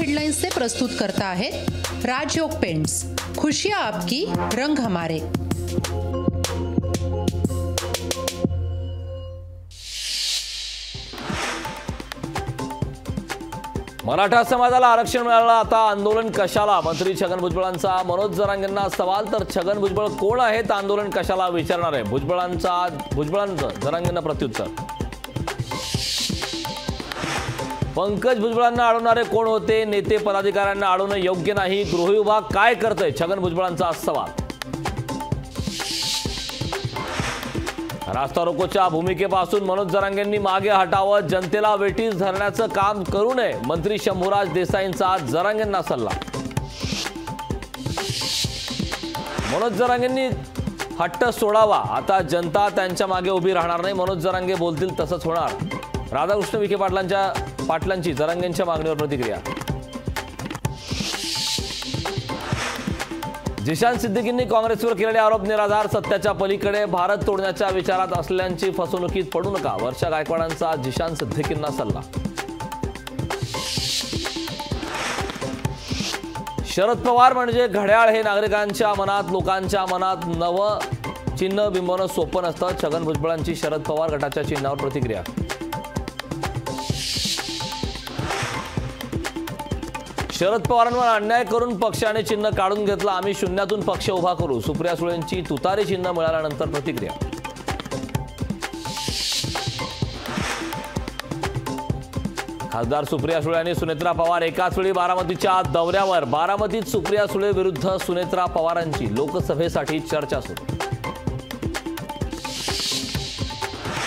हेडलाइन्सचे प्रस्तुत करता आहेत राजयोग पेंट्स, खुशियां आपकी, रंग हमारे। मराठा समाजाला आरक्षण मिळालं, आता आंदोलन कशाला? मंत्री छगन भुजबळांचा मनोज जरांगेंना सवाल। तर छगन भुजबळ कोण आहेत, आंदोलन कशाला विचारणार आहे भुजबळांचं जरांगेंना प्रत्युत्तर। पंकज भुजबळांना अडवणारे कोण होते? नेते पदाधिकाऱ्यांना अडवणं योग्य नाही, गृह विभाग काय करतंय? छगन भुजबळांचा सवाल। रास्ता रोकोच्या भूमिकेपासून मनोज जरांगेंनी मागे हटावं, जनतेला वेठीस धरण्याचं काम करू नये, मंत्री शंभूराज देसाईंचा जरांगेंना सल्ला। मनोज जरांगेंनी हट्ट सोडावा, आता जनता त्यांच्या मागे उभी राहणार नाही, मनोज जरांगे बोलतील तसंच होणार। राधाकृष्ण विखे पाटलांची जरांगेंच्या मागणीवर प्रतिक्रिया। जिशान सिद्दीकींनी काँग्रेसवर केलेले आरोप निराधार, सत्याच्या पलीकडे भारत तोडण्याच्या विचारात असल्याची फसवणुकीत पडू नका, वर्षा गायकवाडांचा जिशान सिद्दीकींना सल्ला। शरद पवार म्हणजे घड्याळ हे नागरिकांच्या मनात, लोकांच्या मनात नवं चिन्ह बिंबवणं सोपं नसतं, छगन भुजबळांची शरद पवार गटाच्या चिन्हावर प्रतिक्रिया। शरद पवारांवर अन्याय करून पक्षाने चिन्ह काढून घेतलं, आम्ही शून्यातून पक्ष उभा करू, सुप्रिया सुळेंची तुतारी चिन्ह मिळाल्यानंतर प्रतिक्रिया। खासदार सुप्रिया सुळे आणि सुनेत्रा पवार एकाच वेळी बारामतीच्या दौऱ्यावर, बारामतीत सुप्रिया सुळे विरुद्ध सुनेत्रा पवारांची लोकसभेसाठी चर्चा सुरू।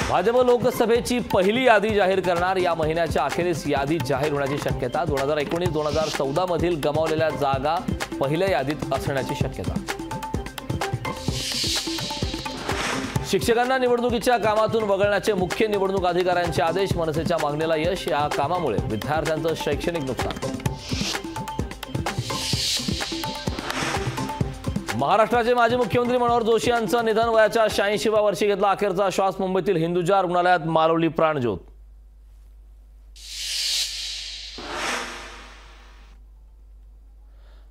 भाजप लोकसभेची पहिली यादी जाहीर करणार, या महिन्याच्या अखेरीस यादी जाहीर होण्याची शक्यता। 2019-2014 मधील गमावलेल्या जागा पहिल्या यादीत असण्याची शक्यता। शिक्षकांना निवडणुकीच्या कामातून वगळण्याचे मुख्य निवडणूक अधिकाऱ्यांचे आदेश, मनसेच्या मागणीला यश, या कामामुळे विद्यार्थ्यांचं शैक्षणिक नुकसान। महाराष्ट्राचे माजी मुख्यमंत्री मनोहर जोशी यांचं निधन, वयाच्या 86व्या वर्षी घेतला अखेरचा श्वास, मुंबईतील हिंदुजा रुग्णालयात मालवली प्राणज्योत।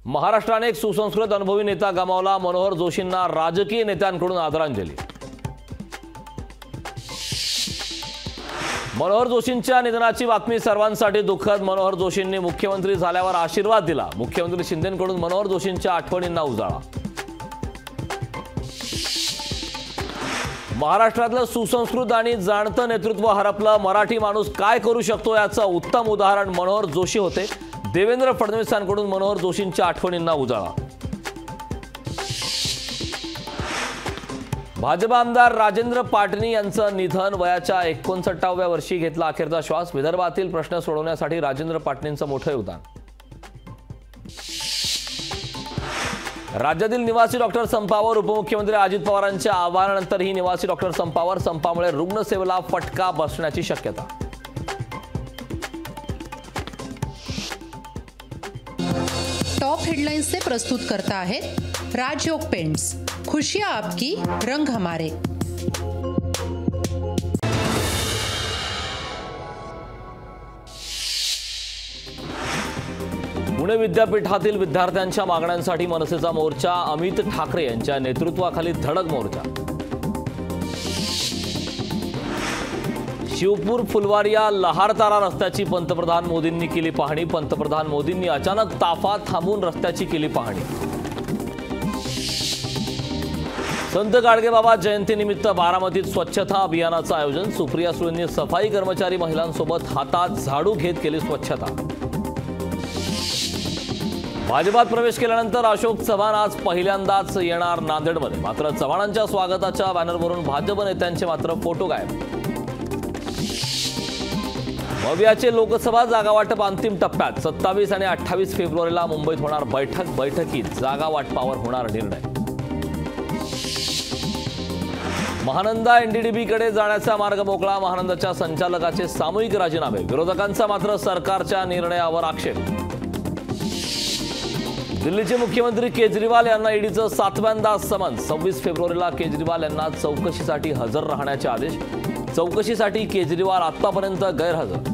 महाराष्ट्राने एक सुसंस्कृत अनुभवी नेता गमावला, मनोहर जोशींना राजकीय नेत्यांकडून आदरांजली। मनोहर जोशींच्या निधनाची बातमी सर्वांसाठी दुःखद, मनोहर जोशींनी मुख्यमंत्री झाल्यावर आशीर्वाद दिला, मुख्यमंत्री शिंदेंकडून मनोहर जोशींच्या आठवणींना उजाळा। महाराष्ट्रातलं सुसंस्कृत आणि जाणतं नेतृत्व हरपलं, मराठी माणूस काय करू शकतो याचं उत्तम उदाहरण मनोहर जोशी होते, देवेंद्र फडणवीसांकडून मनोहर जोशींच्या आठवणींना उजाळा। भाजप आमदार राजेंद्र पाटणी यांचं निधन, वयाच्या 69व्या वर्षी घेतला अखेरचा श्वास, विदर्भातील प्रश्न सोडवण्यासाठी राजेंद्र पाटणींचं मोठं योगदान। राज्यातील निवासी डॉक्टर संपावर उपमुख्यमंत्री अजित पवारांच्या आवाहनानंतरही निवासी डॉक्टर संपावर, संपामुळे रुग्णसेवेला फटका बसण्याची शक्यता। टॉप हेडलाइन्सचे प्रस्तुत करता आहेत राजयोग पेंट्स, खुशियां आपकी, रंग हमारे। पुणे विद्यापीठातील विद्यार्थ्यांच्या मागण्यांसाठी मनसेचा मोर्चा, अमित ठाकरे यांच्या नेतृत्वाखाली धडक मोर्चा। शिवपूर फुलवारिया लहारतारा रस्त्याची पंतप्रधान मोदींनी केली पाहणी, पंतप्रधान मोदींनी अचानक ताफा थांबून रस्त्याची केली पाहणी। संत गाडगेबाबा जयंतीनिमित्त बारामतीत स्वच्छता अभियानाचं आयोजन, सुप्रिया सुळेंनी सफाई कर्मचारी महिलांसोबत हातात झाडू घेत केली स्वच्छता। भाजपात प्रवेश केल्यानंतर अशोक चव्हाण आज पहिल्यांदाच येणार नांदेडमध्ये, मात्र चव्हाणांच्या स्वागताच्या बॅनरवरून भाजप नेत्यांचे मात्र फोटो गायब। भव्याचे लोकसभा जागा वाटप अंतिम टप्प्यात, 27 आणि 28 फेब्रुवारीला मुंबईत होणार बैठकीत जागा वाटपावर होणार निर्णय। महानंदा एनडीडीबीकडे जाण्याचा मार्ग मोकळा, महानंदाच्या संचालकाचे सामूहिक राजीनामे, विरोधकांचा मात्र सरकारच्या निर्णयावर आक्षेप। दिल्लीचे मुख्यमंत्री केजरीवाल यांना ईडीचं 7व्यांदा समन्स, 26 फेब्रुवारीला केजरीवाल यांना चौकशीसाठी हजर राहण्याचे आदेश, चौकशीसाठी केजरीवाल आतापर्यंत गैरहजर।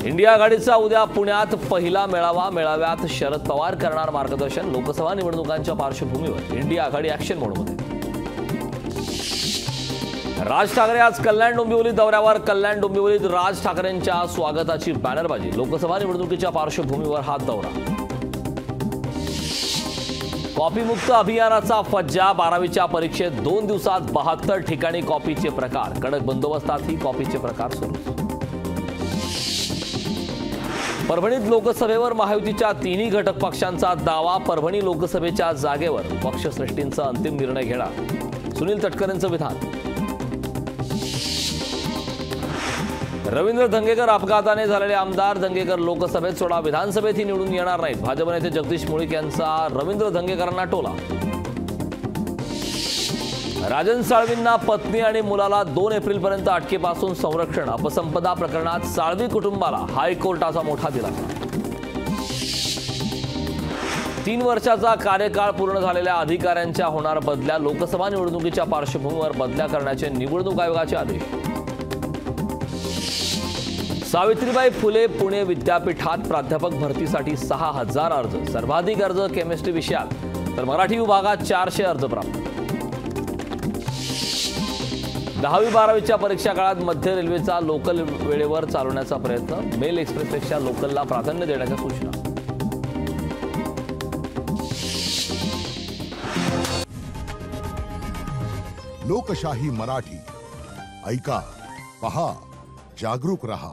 इंडिया आघाडीचा उद्या पुण्यात पहिला मेळावा. मेळाव्यात शरद पवार करणार मार्गदर्शन. लोकसभा निवडणुकांच्या पार्श्वभूमीवर इंडिया आघाडी ऍक्शन मोडमध्ये. राज ठाकरे आज कल्याण डोंबिवली दौऱ्यावर. कल्याण डोंबिवलीत राज ठाकरेंच्या स्वागताची बॅनरबाजी. लोकसभा निवडणुकीच्या पार्श्वभूमीवर हा दौरा. कॉपीमुक्त अभियानाचा फज्जा. 12वीच्या परीक्षेत 2 दिवसात 72 ठिकाणी कॉपीचे प्रकार. कडक बंदोबस्तात ही कॉपीचे प्रकार सुरू. परभणीत लोकसभेवर महायुतीच्या तिन्ही घटक पक्षांचा दावा. परभणी लोकसभेच्या जागेवर पक्षश्रेष्ठींचा अंतिम निर्णय घेणार. सुनील तटकरेंचं विधान. रवींद्र धंगेकर अपघाताने झालेले आमदार. धंगेकर लोकसभेत सोडा विधानसभेतही निवडून येणार नाहीत. भाजप नेते जगदीश मुळीक यांचा रवींद्र धंगेकरांना टोला. राजन साळवींना पत्नी आणि मुलाला 2 एप्रिलपर्यंत अटकेपासून संरक्षण. अपसंपदा प्रकरणात साळवी कुटुंबाला हायकोर्टाचा मोठा दिलासा. 3 वर्षाचा कार्यकाळ पूर्ण झालेल्या अधिकाऱ्यांच्या होणार बदल्या. लोकसभा निवडणुकीच्या पार्श्वभूमीवर बदल्या करण्याचे निवडणूक आयोगाचे आदेश. सावित्रीबाई फुले पुणे विद्यापीठात प्राध्यापक भरतीसाठी 6,000 अर्ज. सर्वाधिक अर्ज केमिस्ट्री विषयात, तर मराठी विभागात 400 अर्ज प्राप्त. 10वी-12वीच्या परीक्षा काळात मध्य रेल्वेचा लोकल वेळेवर चालवण्याचा प्रयत्न. मेल एक्सप्रेसपेक्षा लोकलला प्राधान्य देण्याच्या सूचना. लोकशाही मराठी ऐका, पहा, जागरूक रहा.